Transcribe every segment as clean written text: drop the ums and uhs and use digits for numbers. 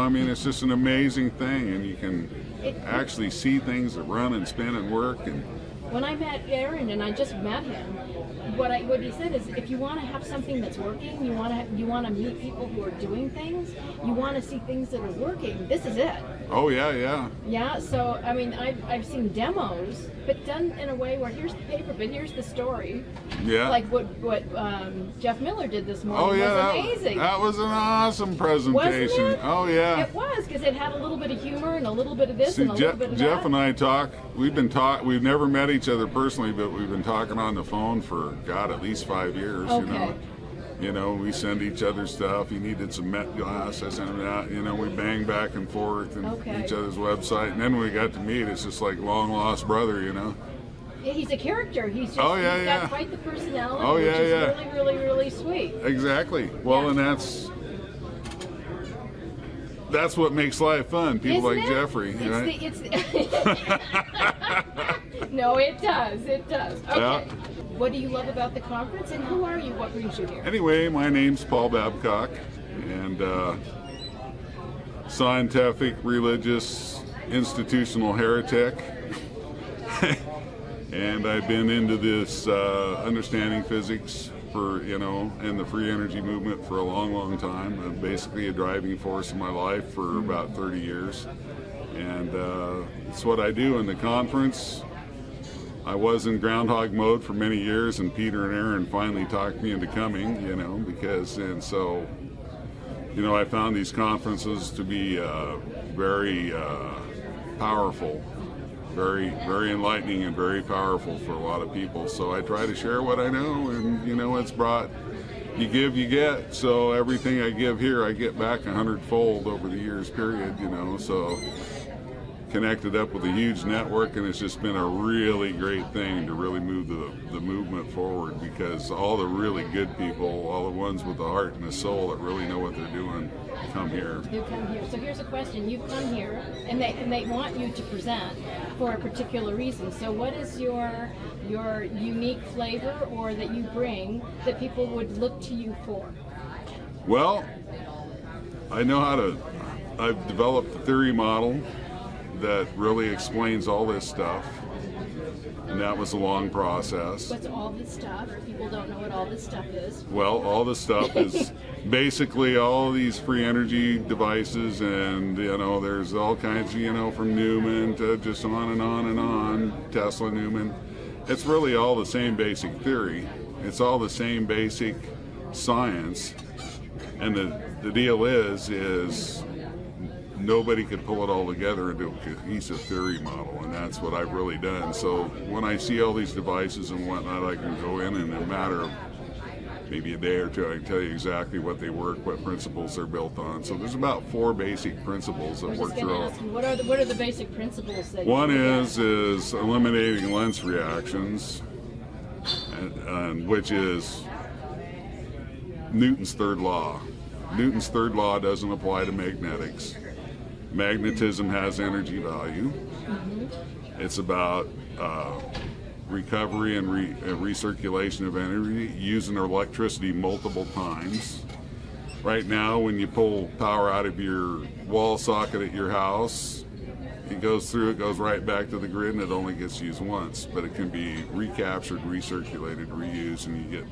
I mean, it's just an amazing thing, and you can actually see things that run and spin and work. And when I met Aaron, and I just met him, what he said is, if you want to have something that's working, you want to meet people who are doing things, you want to see things that are working. This is it. Oh yeah, yeah. Yeah. So I mean, I've seen demos, but done in a way where here's the paper, but here's the story. Yeah. Like what Jeff Miller did this morning. Oh yeah, was amazing. That was an awesome presentation. Wasn't it? Oh yeah. It was, because it had a little bit of humor and a little bit of this and a little bit of that. Jeff and I talk. We've never met each other personally, but we've been talking on the phone for at least 5 years. Okay. You know, we send each other stuff. He needed some Met glass, I sent him that. You know, we bang back and forth and each other's website. And then when we got to meet, it's just like long lost brother, you know. He's a character. He's just he's got quite the personality, which is really, really, really sweet. Exactly. Well, and that's what makes life fun. People like Jeffrey, right? No, it does. It does. Okay. Yeah. What do you love about the conference, and who are you? What brings you here? Anyway, my name's Paul Babcock, and scientific, religious, institutional heretic. And I've been into this understanding physics and the free energy movement for a long, long time. I'm basically a driving force in my life for about 30 years. And it's what I do in the conference. I was in groundhog mode for many years, and Peter and Aaron finally talked me into coming, I found these conferences to be very powerful, very, very enlightening and very powerful for a lot of people. So I try to share what I know, and it's brought, you give, you get. So everything I give here, I get back 100-fold over the years period, so connected up with a huge network, and it's just been a really great thing to really move the movement forward, because all the really good people, all the ones with the heart and the soul that really know what they're doing, come here. You come here. So here's a question. You've come here, and they want you to present for a particular reason. So what is your unique flavor, or that you bring, that people would look to you for? Well, I've developed a theory model that really explains all this stuff, and that was a long process. What's all this stuff? People don't know what all this stuff is. Well, all this stuff is basically all these free energy devices, and there's all kinds of from Newman to just on and on and on, Tesla, Newman. It's really all the same basic theory. It's all the same basic science, and the deal is nobody could pull it all together into a cohesive theory model, and that's what I've really done. So when I see all these devices and whatnot, I can go in a matter of maybe a day or two, I can tell you exactly what they work, what principles they're built on. So there's about 4 basic principles that work through. What are the basic principles that one is eliminating Lentz reactions, and which is Newton's third law. Newton's third law doesn't apply to magnetics. Magnetism has energy value. It's about recovery and recirculation of energy, using electricity multiple times. Right now, when you pull power out of your wall socket at your house, it goes right back to the grid, and it only gets used once, but it can be recaptured, recirculated, reused, and you get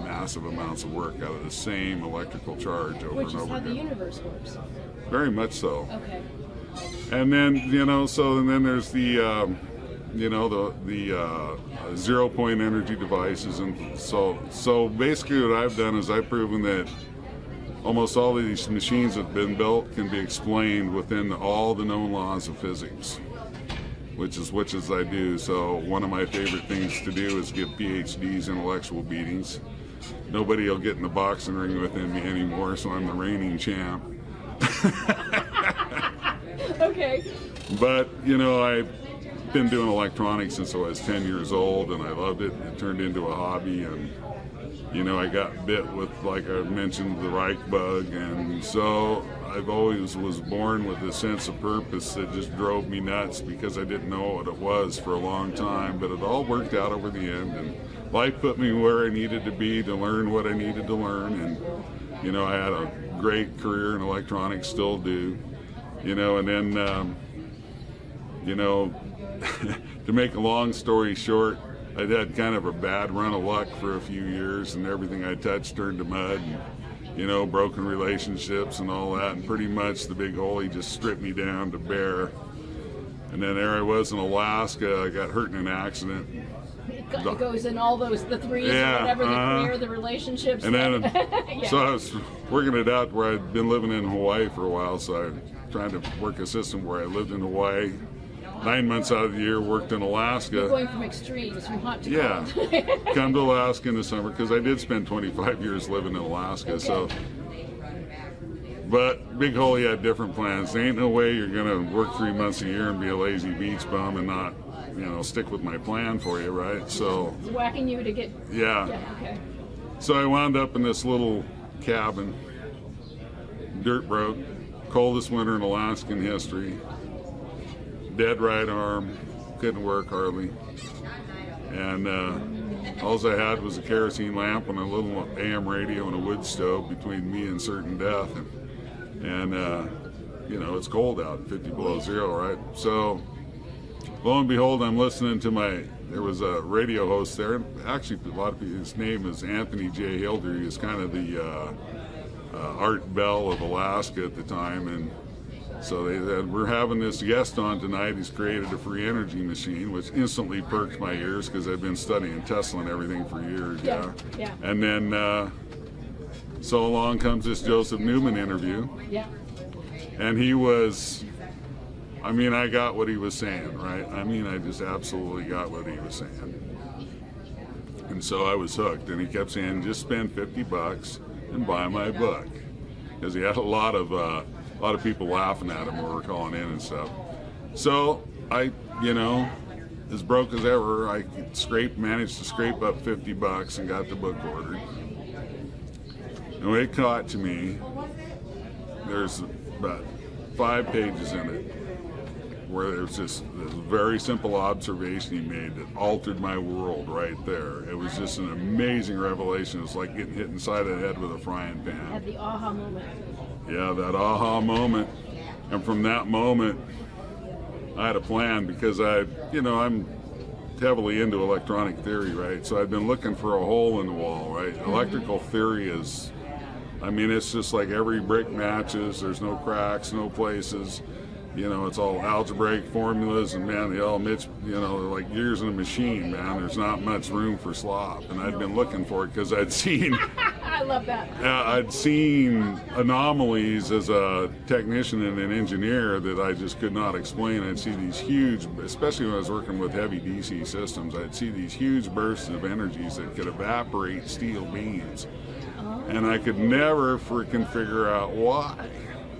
massive amounts of work out of the same electrical charge over and over again. Which is how the universe works. Very much so. Okay. And then, then there's the 0-point energy devices, and so basically what I've done is I've proven that almost all of these machines that have been built can be explained within all the known laws of physics, which is I do. So one of my favorite things to do is give PhDs intellectual beatings. Nobody will get in the boxing ring with me anymore, so I'm the reigning champ. Okay. But, I've been doing electronics since I was 10 years old, and I loved it. It turned into a hobby, and, I got bit with, like I mentioned, the Reich bug, and so I've always was born with a sense of purpose that just drove me nuts, because I didn't know what it was for a long time, but it all worked out over the end, and life put me where I needed to be to learn what I needed to learn, and, I had a great career in electronics, still do. you know, and then, you know, to make a long story short, I had kind of a bad run of luck for a few years, and everything I touched turned to mud, and, you know, broken relationships and all that, and pretty much the big hole, he just stripped me down to bare. And then there I was in Alaska. I got hurt in an accident. It goes in all those, the threes, Yeah, or whatever, the career, the relationships. And then, yeah. so I was working it out where I'd been living in Hawaii for a while, so I was trying to work a system where I lived in Hawaii 9 months out of the year, worked in Alaska. You're going from extremes, from hot to Yeah, cold. come to Alaska in the summer, because I did spend 25 years living in Alaska. Okay. So, but Big Hole, he had different plans. There ain't no way you're gonna work 3 months a year and be a lazy beach bum and not, you know, stick with my plan for you, right? So, It's whacking you to get. yeah. Yeah. Okay. So I wound up in this little cabin, dirt broke, coldest winter in Alaskan history, dead right arm, couldn't work hardly, and all I had was a kerosene lamp and a little AM radio and a wood stove between me and certain death, and you know, it's cold out, 50 below zero, right? So lo and behold, I'm listening to there was a radio host there, actually a lot of people, his name is Anthony J. Hilder. He was kind of the Art Bell of Alaska at the time, and so they said, we're having this guest on tonight. He's created a free energy machine, which instantly perked my ears because I've been studying Tesla and everything for years. Yeah. Yeah. And then so along comes this Joseph Newman interview, Yeah. and he was, I mean, I got what he was saying, right? I mean, I just absolutely got what he was saying. And so I was hooked, and he kept saying, just spend $50 and buy my book. Because he had a lot of people laughing at him when we were calling in and stuff. So I, you know, as broke as ever, I managed to scrape up $50 and got the book ordered. And when it caught to me, there's about 5 pages in it where there's just this very simple observation he made that altered my world right there. It was just an amazing revelation. It was like getting hit inside the head with a frying pan. Had the aha moment. Yeah, that aha moment. And from that moment, I had a plan because I'm heavily into electronic theory, right? So I've been looking for a hole in the wall, right? Electrical theory is, I mean, it's just like every brick matches. There's no cracks, no places. You know, it's all algebraic formulas, and man, they all mix, you know, they're like gears in a machine, man. There's not much room for slop. And I'd been looking for it because I'd seen I love that. I'd seen anomalies as a technician and an engineer that I just could not explain. I'd see these huge, especially when I was working with heavy DC systems, I'd see these huge bursts of energies that could evaporate steel beams. And I could never freaking figure out why,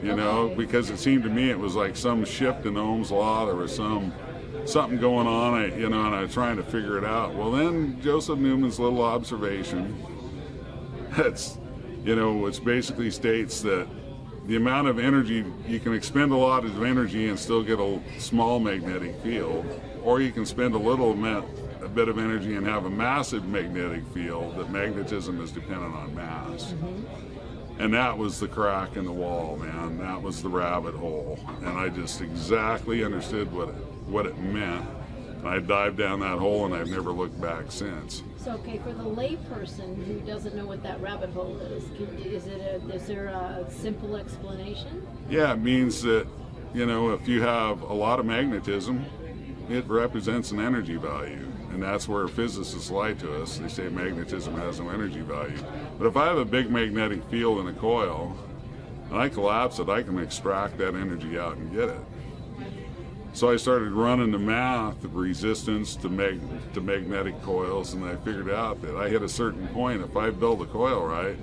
you know, because it seemed to me it was like some shift in Ohm's law. There was something going on, and I was trying to figure it out. Well, then Joseph Newman's little observation, which basically states that the amount of energy, you can expend a lot of energy and still get a small magnetic field, or you can spend a bit of energy and have a massive magnetic field. That magnetism is dependent on mass. Mm-hmm. And that was the crack in the wall, man. That was the rabbit hole. And I just exactly understood what it meant. I dived down that hole, and I've never looked back since. So, okay, for the layperson who doesn't know what that rabbit hole is there a simple explanation? Yeah, it means that, if you have a lot of magnetism, it represents an energy value. And that's where physicists lie to us. They say magnetism has no energy value. But if I have a big magnetic field in a coil, and I collapse it, I can extract that energy out and get it. So I started running the math of resistance to magnetic coils, and I figured out that I hit a certain point. If I build a coil right,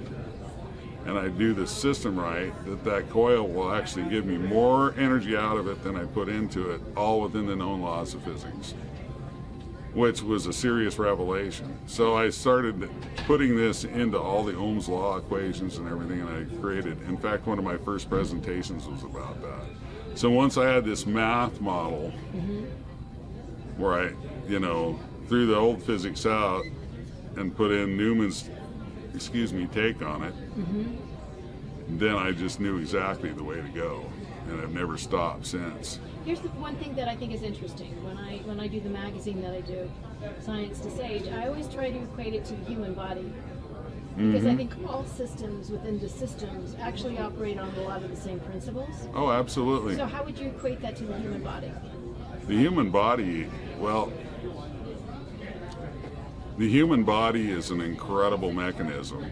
and I do the system right, that coil will actually give me more energy out of it than I put into it, all within the known laws of physics, which was a serious revelation. So I started putting this into all the Ohm's law equations and everything, and I created, in fact, one of my first presentations was about that. So once I had this math model, mm-hmm. where I, threw the old physics out and put in Newman's, take on it, mm-hmm. then I just knew exactly the way to go, and I've never stopped since. Here's the one thing that I think is interesting. When I do the magazine that I do, Science to Sage, I always try to equate it to the human body. Because I think all systems within the systems actually operate on a lot of the same principles. Oh, absolutely. So how would you equate that to the human body? The human body, well, the human body is an incredible mechanism,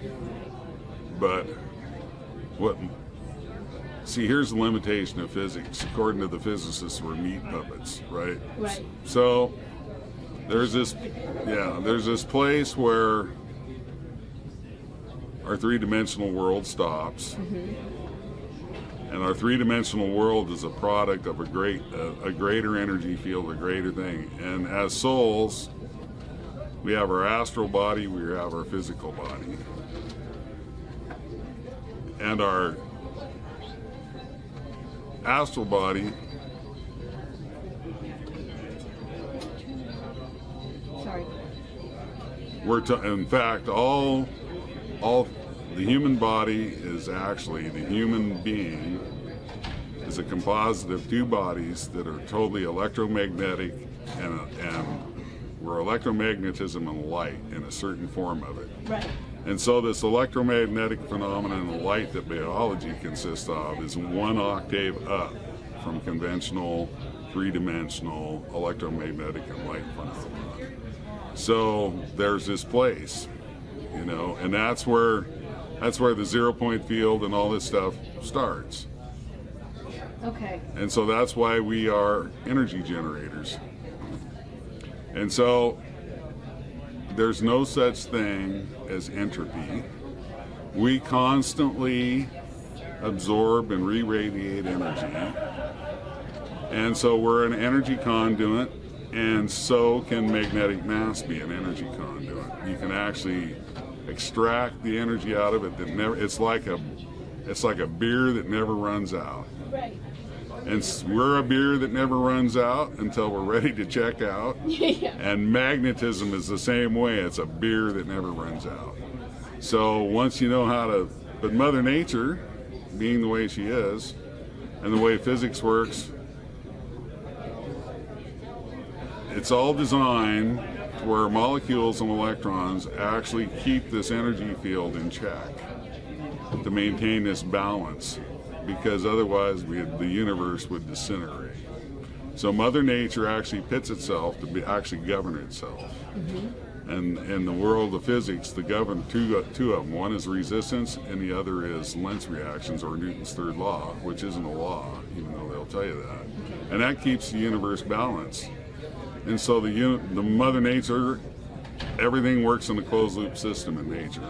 but see, here's the limitation of physics. According to the physicists, we're meat puppets, right? Right. So there's this place where our three-dimensional world stops, and our three-dimensional world is a product of a greater energy field, a greater thing. And as souls, we have our astral body, we have our physical body, and our astral body. Sorry. In fact, all the human body is actually, the human being is a composite of two bodies that are totally electromagnetic, and we're electromagnetism and light in a certain form of it. Right. And so this electromagnetic phenomenon and light that biology consists of is one octave up from conventional three-dimensional electromagnetic and light phenomena. So there's this place, you know, and that's where the 0 point field and all this stuff starts. Okay. And so that's why we are energy generators. And so there's no such thing as entropy. We constantly absorb and re-radiate energy. And so we're an energy conduit, and so can magnetic mass be an energy conduit. You can actually extract the energy out of it that never, it's like a beer that never runs out. Right. And we're a beer that never runs out until we're ready to check out. Yeah. And magnetism is the same way. It's a beer that never runs out. So once you know how to, but Mother Nature, being the way she is, and the way physics works, it's all designed where molecules and electrons actually keep this energy field in check to maintain this balance, because otherwise the universe would disintegrate. So Mother Nature actually pits itself to actually govern itself. And in the world of physics, the govern two of them. One is resistance, and the other is Lenz's reactions, or Newton's third law, which isn't a law, even though they'll tell you that. And that keeps the universe balanced. And so the Mother Nature, everything works in a closed loop system in nature,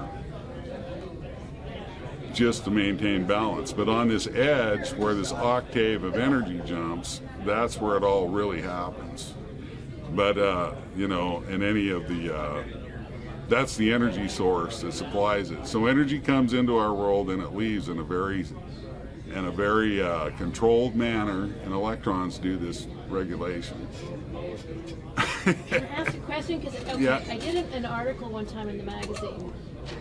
just to maintain balance. But on this edge where this octave of energy jumps, that's where it all really happens. But you know, in any of the that's the energy source that supplies it. So energy comes into our world and it leaves in a very controlled manner, and electrons do this regulation. Can I ask a question? Because Yeah. I did an article one time in the magazine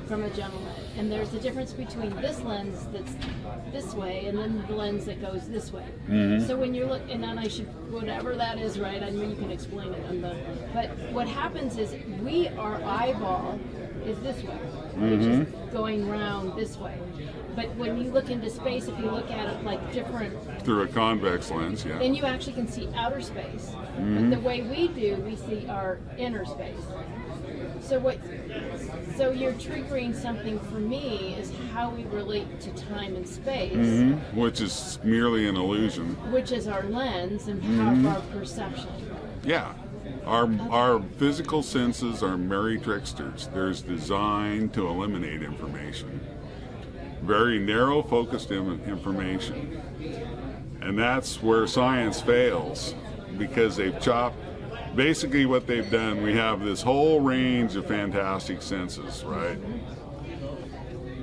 from a gentleman, and there's a difference between this lens that's this way and then the lens that goes this way. So when you're looking, and then I should, whatever that is, right? I know you can explain it on the, but what happens is our eyeball is this way, which is going round this way. But when you look into space, if you look at it like different, Through a convex lens, yeah. then you actually can see outer space. But the way we do, we see our inner space. So you're triggering something for me is how we relate to time and space, Which is merely an illusion. which is our lens and how our perception. Yeah. Our physical senses are merry tricksters. They're designed to eliminate information. Very narrow focused information. And that's where science fails, because they've chopped, basically what they've done, we have this whole range of fantastic senses, right?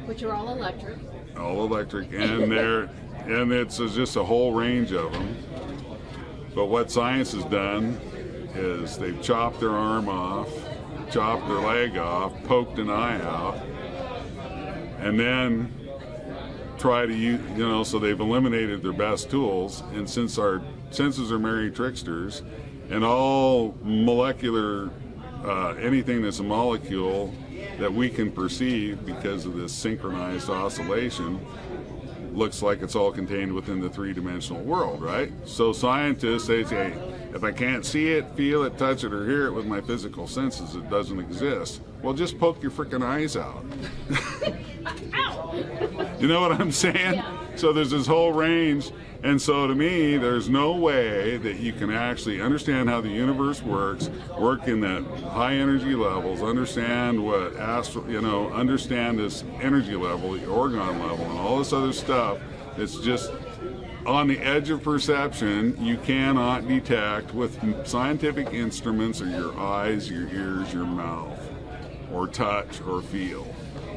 Which are all electric. All electric, and it's just a whole range of them. But what science has done is they've chopped their arm off, chopped their leg off, poked an eye out, and then try to use, so they've eliminated their best tools. And since our senses are merry tricksters, and all molecular, anything that's a molecule that we can perceive because of this synchronized oscillation, looks like it's all contained within the three-dimensional world, right? So scientists, they say, if I can't see it, feel it, touch it, or hear it with my physical senses, it doesn't exist. Well, just poke your freaking eyes out. You know what I'm saying? Yeah. So there's this whole range, and so to me, there's no way that you can actually understand how the universe works, work in the high energy levels, understand what understand this energy level, the orgone level, and all this other stuff that's just on the edge of perception. You cannot detect with scientific instruments or your eyes, your ears, your mouth, or touch or feel.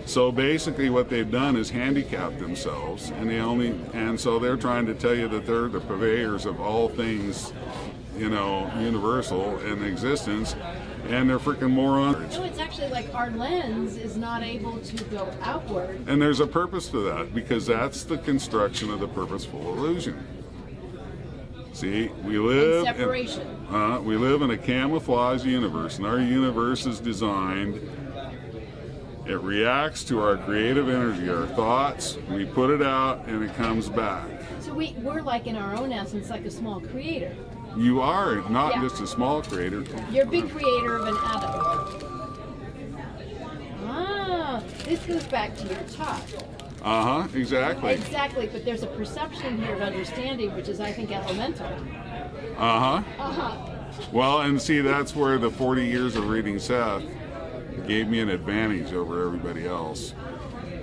So basically what they've done is handicap themselves, and so they're trying to tell you that they're the purveyors of all things, universal in existence, and they're freaking morons. So it's actually like our lens is not able to go outward. And there's a purpose to that, because that's the construction of the purposeful illusion. See, we live And separation. We live in a camouflage universe, and our universe is designed. It reacts to our creative energy, our thoughts. We put it out, and it comes back. So we're like in our own essence, like a small creator. You are not Yeah. just a small creator. You're a big creator of an atom. Ah, this goes back to your talk. Exactly. Exactly, but there's a perception here of understanding, which is, I think, elemental. Well, and see, that's where the 40 years of reading Seth gave me an advantage over everybody else.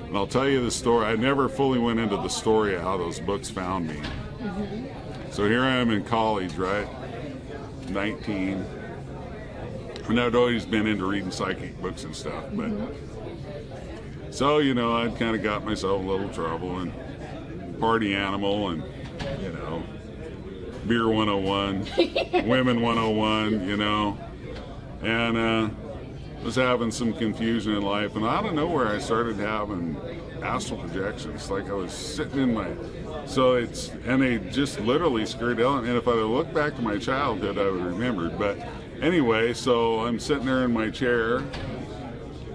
And I'll tell you the story. I never fully went into the story of how those books found me. So here I am in college, right? 19. And I'd always been into reading psychic books and stuff. But so, I'd kind of got myself a little trouble, and party animal, and, beer 101, women 101, and was having some confusion in life, and out of nowhere I started having astral projections. Like I was sitting in my, and they just literally scared the hell out of me. And if I look back to my childhood, I would have remembered. But anyway, so I'm sitting there in my chair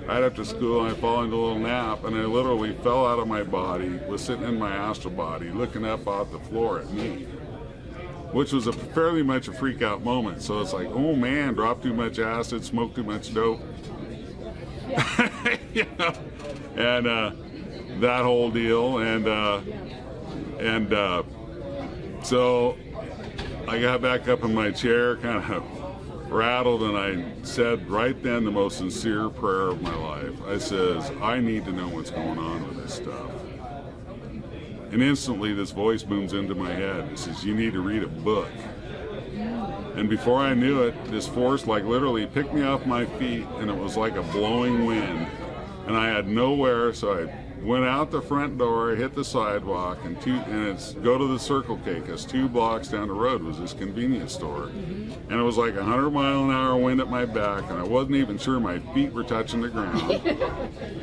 right after school, and I fall into a little nap, and I literally fell out of my body, was sitting in my astral body, looking up off the floor at me, which was fairly much a freak out moment. So it's like, oh man, dropped too much acid, smoked too much dope. And that whole deal, and so I got back up in my chair, kind of rattled, and I said right then the most sincere prayer of my life. I says, I need to know what's going on with this stuff. And instantly this voice booms into my head. It says, you need to read a book. And before I knew it, this force literally picked me off my feet, and it was like a blowing wind. And I had nowhere, so I went out the front door, hit the sidewalk, and it's go to the Circle K, because 2 blocks down the road was this convenience store. And it was like 100-mile-an-hour wind at my back, and I wasn't even sure my feet were touching the ground.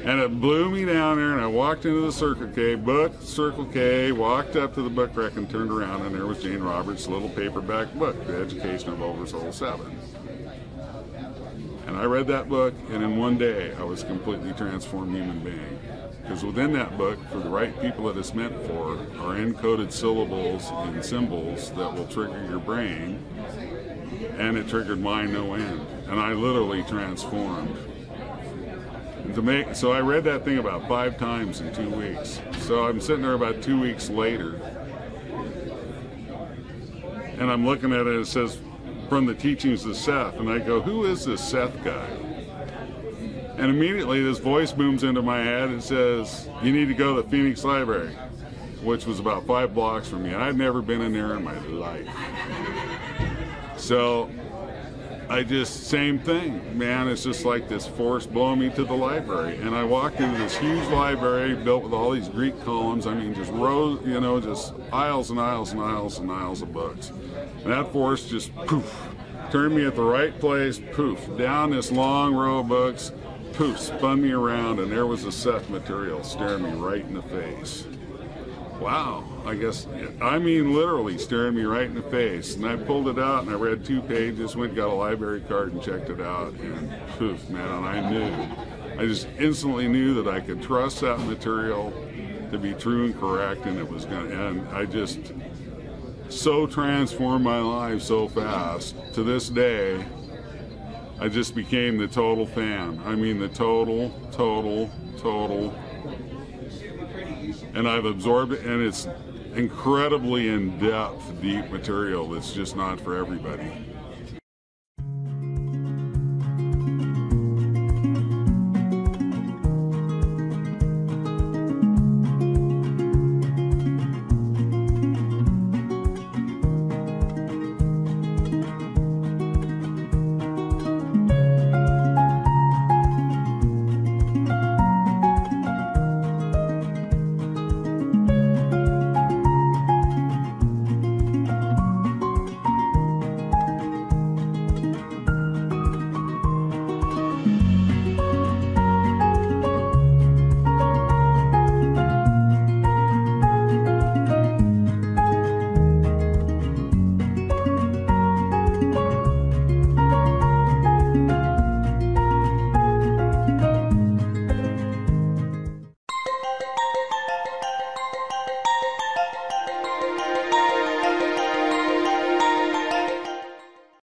And it blew me down there, and I walked into the Circle K, booked Circle K, walked up to the book rack, and turned around, and there was Jane Roberts' little paperback book, The Education of Oversoul 7. And I read that book, and in one day, I was a completely transformed human being. Because within that book, for the right people that it's meant for, are encoded syllables and symbols that will trigger your brain, and it triggered mine no end. And I literally transformed. So I read that thing about 5 times in 2 weeks. So I'm sitting there about 2 weeks later, and I'm looking at it, and it says, from the teachings of Seth, and I go, who is this Seth guy? And immediately this voice booms into my head and says, you need to go to the Phoenix Library, which was about 5 blocks from me. I'd never been in there in my life. So same thing, man. It's just like this force blowing me to the library. And I walked into this huge library built with all these Greek columns. I mean, just rows, just aisles and aisles and aisles and aisles of books. And that force just poof, turned me at the right place, poof, down this long row of books, poof, spun me around, and there was the Seth material staring me right in the face. wow, I guess, I mean literally staring me right in the face. And I pulled it out and I read 2 pages, went and got a library card and checked it out, and poof, man, and I just instantly knew that I could trust that material to be true and correct, and it was going to, and I just so transformed my life so fast. To this day, I just became the total fan. I mean the total. And I've absorbed it, and it's incredibly in-depth, deep material that's just not for everybody.